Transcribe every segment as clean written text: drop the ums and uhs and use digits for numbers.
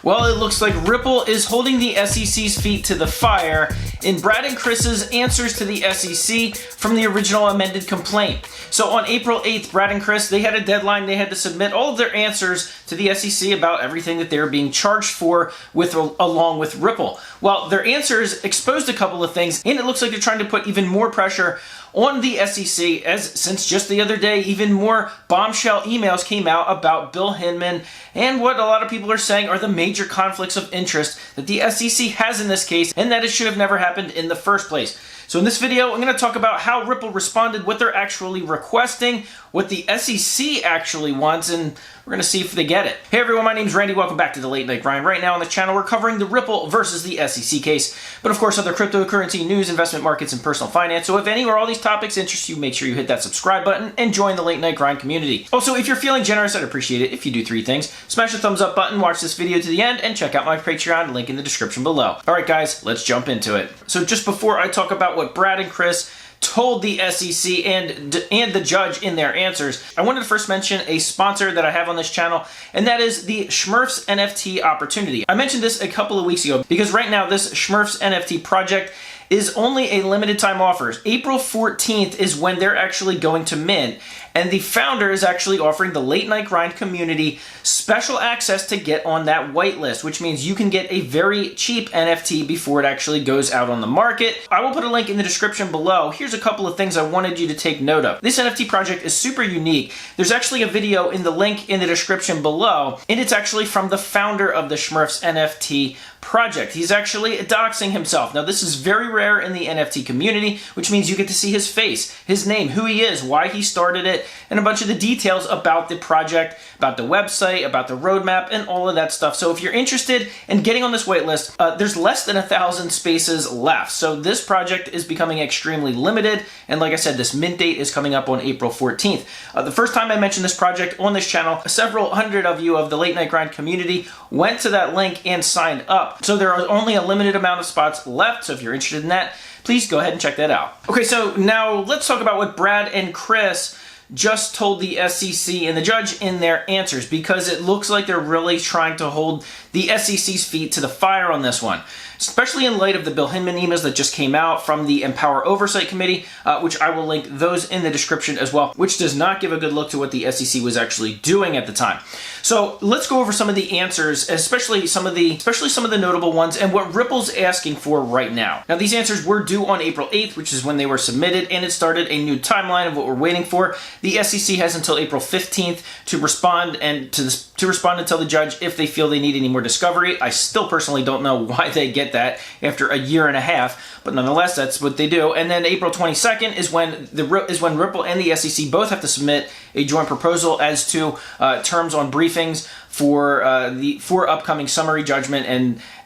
Well, it looks like Ripple is holding the SEC's feet to the fire in Brad and Chris's answers to the SEC from the original amended complaint. So on April 8th, Brad and Chris, they had a deadline. They had to submit all of their answers to the SEC about everything that they were being charged for along with Ripple. Well, their answers exposed a couple of things, and it looks like they're trying to put even more pressure on the SEC, since just the other day, even more bombshell emails came out about Bill Hinman and what a lot of people are saying are the major conflicts of interest that the SEC has in this case, and that it should have never happened in the first place. So in this video, I'm going to talk about how Ripple responded, what they're actually requesting, what the SEC actually wants, and we're going to see if they get it. Hey everyone, my name's Randy. Welcome back to the Late Night Grind. Right now on the channel, we're covering the Ripple versus the SEC case, but of course other cryptocurrency news, investment markets, and personal finance. So if any or all these topics interest you, make sure you hit that subscribe button and join the Late Night Grind community. Also, if you're feeling generous, I'd appreciate it if you do three things. Smash the thumbs up button, watch this video to the end, and check out my Patreon, link in the description below. Alright guys, let's jump into it. So just before I talk about what Brad and Chris told the SEC and the judge in their answers, I wanted to first mention a sponsor that I have on this channel, and that is the Shmurfs NFT opportunity. I mentioned this a couple of weeks ago because right now this Shmurfs NFT project is only a limited time offer. April 14th is when they're actually going to mint, and the founder is actually offering the Late Night Grind community special access to get on that whitelist, which means you can get a very cheap NFT before it actually goes out on the market. I will put a link in the description below. Here's a couple of things I wanted you to take note of. This NFT project is super unique. There's actually a video in the link in the description below, and it's actually from the founder of the Shmurfs NFT project. He's actually doxing himself. Now this is very rare in the NFT community, which means you get to see his face, his name, who he is, why he started it, and a bunch of the details about the project, about the website, about the roadmap, and all of that stuff. So if you're interested in getting on this waitlist, there's less than 1,000 spaces left. So this project is becoming extremely limited, and like I said, this mint date is coming up on April 14th. The first time I mentioned this project on this channel, several hundred of you of the Late Night Grind community went to that link and signed up. So there are only a limited amount of spots left, so if you're interested in that, please go ahead and check that out. Okay, so now let's talk about what Brad and Chris just told the SEC and the judge in their answers, because it looks like they're really trying to hold the SEC's feet to the fire on this one, especially in light of the Bill Hinman emails that just came out from the Empower Oversight Committee, which I will link those in the description as well, which does not give a good look to what the SEC was actually doing at the time. So let's go over some of the answers, especially some of the notable ones, and what Ripple's asking for right now. Now these answers were due on April 8th, which is when they were submitted, and it started a new timeline of what we're waiting for. The SEC has until April 15th to respond, and to respond and tell the judge if they feel they need any more discovery. I still personally don't know why they get that after a year and a half, but nonetheless, that's what they do. And then April 22nd is when Ripple and the SEC both have to submit a joint proposal as to terms on briefings for upcoming summary judgment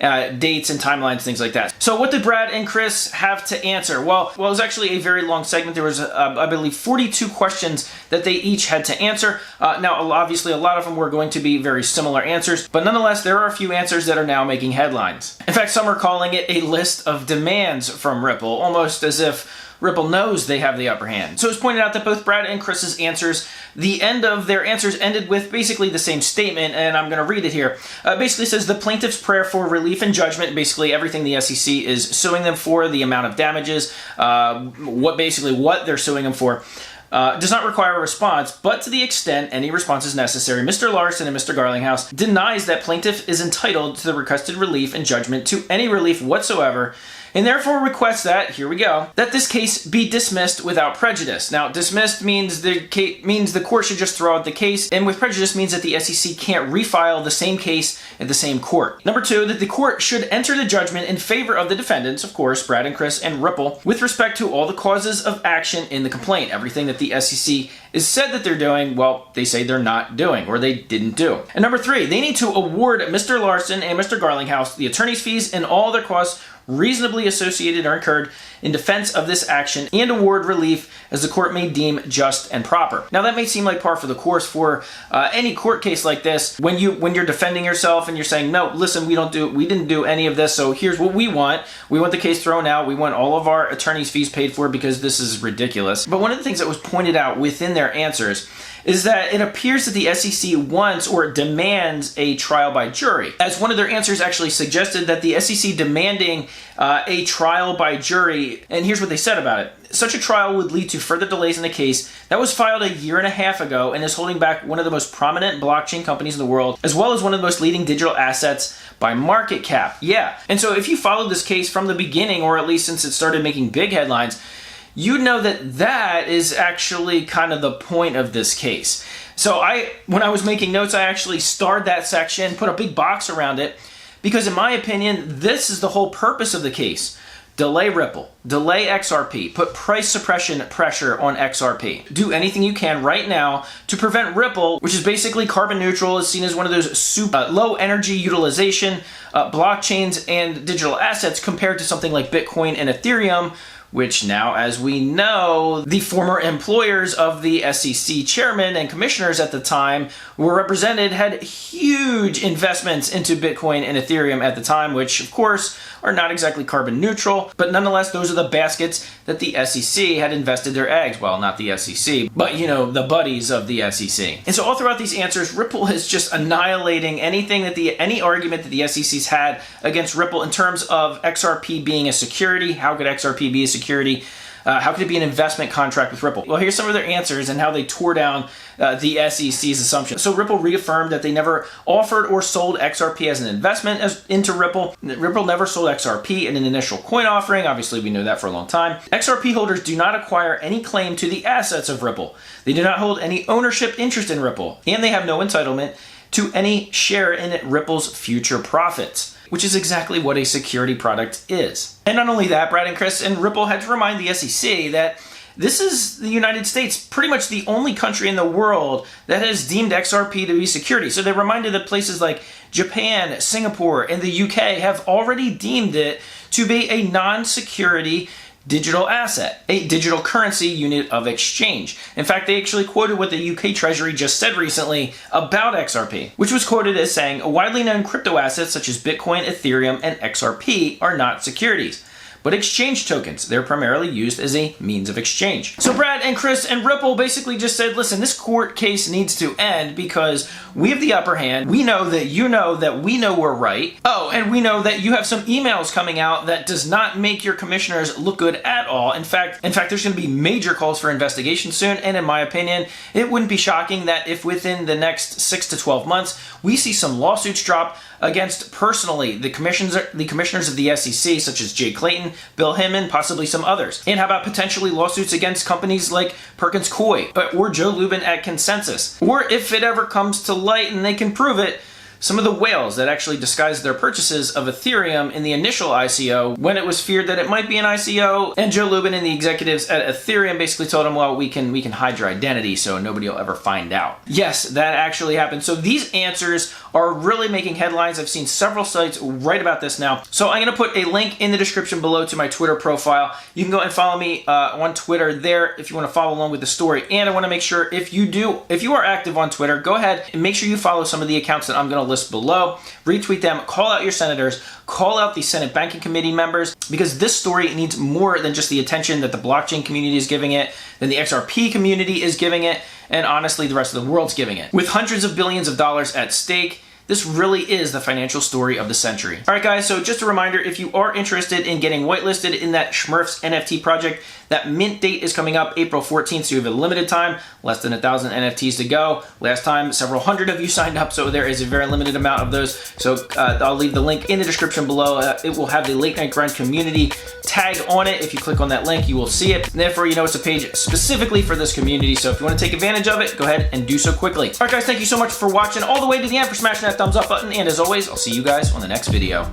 and dates and timelines, things like that. So what did Brad and Chris have to answer? Well, it was actually a very long segment. There was, I believe, 42 questions that they each had to answer. Now, obviously, a lot of them were going to be very similar answers, but nonetheless, there are a few answers that are now making headlines. In fact, some are calling it a list of demands from Ripple, almost as if Ripple knows they have the upper hand. So it's pointed out that both Brad and Chris's answers, the end of their answers ended with basically the same statement, and I'm going to read it here. Basically says the plaintiff's prayer for relief and judgment, basically everything the SEC is suing them for, the amount of damages, what they're suing them for, does not require a response, but to the extent any response is necessary, Mr. Larson and Mr. Garlinghouse denies that plaintiff is entitled to the requested relief and judgment to any relief whatsoever, and therefore requests that, here we go, that this case be dismissed without prejudice. Now, dismissed means the court should just throw out the case, and with prejudice means that the SEC can't refile the same case at the same court. Number two, that the court should enter the judgment in favor of the defendants, of course, Brad and Chris and Ripple, with respect to all the causes of action in the complaint. Everything that the SEC is said that they're doing, well, they say they're not doing, or they didn't do. And number three, they need to award Mr. Larson and Mr. Garlinghouse the attorney's fees and all their costs reasonably associated or incurred in defense of this action, and award relief as the court may deem just and proper. Now that may seem like par for the course for any court case like this, when you're defending yourself and you're saying, no, listen, we didn't do any of this, so here's what we want. We want the case thrown out. We want all of our attorney's fees paid for because this is ridiculous. But one of the things that was pointed out within their answers is that it appears that the SEC wants or demands a trial by jury. As one of their answers actually suggested, that the SEC demanding a trial by jury, and here's what they said about it. Such a trial would lead to further delays in the case that was filed a year and a half ago and is holding back one of the most prominent blockchain companies in the world, as well as one of the most leading digital assets by market cap. Yeah, and so if you followed this case from the beginning, or at least since it started making big headlines, you know that that is actually kind of the point of this case. So when I was making notes, I actually starred that section, put a big box around it, because in my opinion, this is the whole purpose of the case. Delay Ripple, delay XRP, put price suppression pressure on XRP. Do anything you can right now to prevent Ripple, which is basically carbon neutral, is seen as one of those super low energy utilization blockchains and digital assets compared to something like Bitcoin and Ethereum, which now, as we know, the former employers of the SEC chairman and commissioners at the time were represented, had huge investments into Bitcoin and Ethereum at the time, which of course are not exactly carbon neutral, but nonetheless, those are the baskets that the SEC had invested their eggs. Well, not the SEC, but you know, the buddies of the SEC. And so all throughout these answers, Ripple is just annihilating anything that any argument that the SEC's had against Ripple in terms of XRP being a security. How could XRP be a security? How could it be an investment contract with Ripple? Well, here's some of their answers and how they tore down the SEC's assumptions. So Ripple reaffirmed that they never offered or sold XRP as an investment into Ripple. Ripple never sold XRP in an initial coin offering. Obviously, we know that for a long time. XRP holders do not acquire any claim to the assets of Ripple. They do not hold any ownership interest in Ripple, and they have no entitlement to any share in Ripple's future profits, which is exactly what a security product is. And not only that, Brad and Chris and Ripple had to remind the SEC that this is the United States, pretty much the only country in the world that has deemed XRP to be security. So they reminded that places like Japan, Singapore, and the UK have already deemed it to be a non-security digital asset, a digital currency unit of exchange. In fact, they actually quoted what the UK Treasury just said recently about XRP, which was quoted as saying, widely known crypto assets such as Bitcoin, Ethereum, and XRP are not securities, but exchange tokens. They're primarily used as a means of exchange. So Brad and Chris and Ripple basically just said, listen, this court case needs to end because we have the upper hand. We know that you know that we know we're right. Oh, and we know that you have some emails coming out that does not make your commissioners look good at all. In fact, there's going to be major calls for investigation soon. And in my opinion, it wouldn't be shocking that if within the next 6 to 12 months, we see some lawsuits drop against personally the commissioners of the SEC, such as Jay Clayton, Bill Hinman, possibly some others. And how about potentially lawsuits against companies like Perkins Coie or Joe Lubin at Consensus? Or if it ever comes to light and they can prove it, some of the whales that actually disguised their purchases of Ethereum in the initial ICO when it was feared that it might be an ICO, and Joe Lubin and the executives at Ethereum basically told him, well, we can hide your identity so nobody will ever find out. Yes, that actually happened. So these answers are really making headlines. I've seen several sites write about this now. So I'm going to put a link in the description below to my Twitter profile. You can go and follow me on Twitter there if you want to follow along with the story. And I want to make sure if you are active on Twitter, go ahead and make sure you follow some of the accounts that I'm going to list below, retweet them, call out your senators, call out the Senate Banking Committee members, because this story needs more than just the attention that the blockchain community is giving it, than the XRP community is giving it, and honestly the rest of the world's giving it. With hundreds of billions of dollars at stake, this really is the financial story of the century. All right, guys, so just a reminder, if you are interested in getting whitelisted in that Shmurfs NFT project, that mint date is coming up April 14th, so you have a limited time, less than 1,000 NFTs to go. Last time, several hundred of you signed up, so there is a very limited amount of those. So I'll leave the link in the description below. It will have the Late Night Grind community tag on it. If you click on that link, you will see it. And therefore, you know it's a page specifically for this community, so if you want to take advantage of it, go ahead and do so quickly. All right, guys, thank you so much for watching all the way to the end, for smashing that thumbs up button, and as always, I'll see you guys on the next video.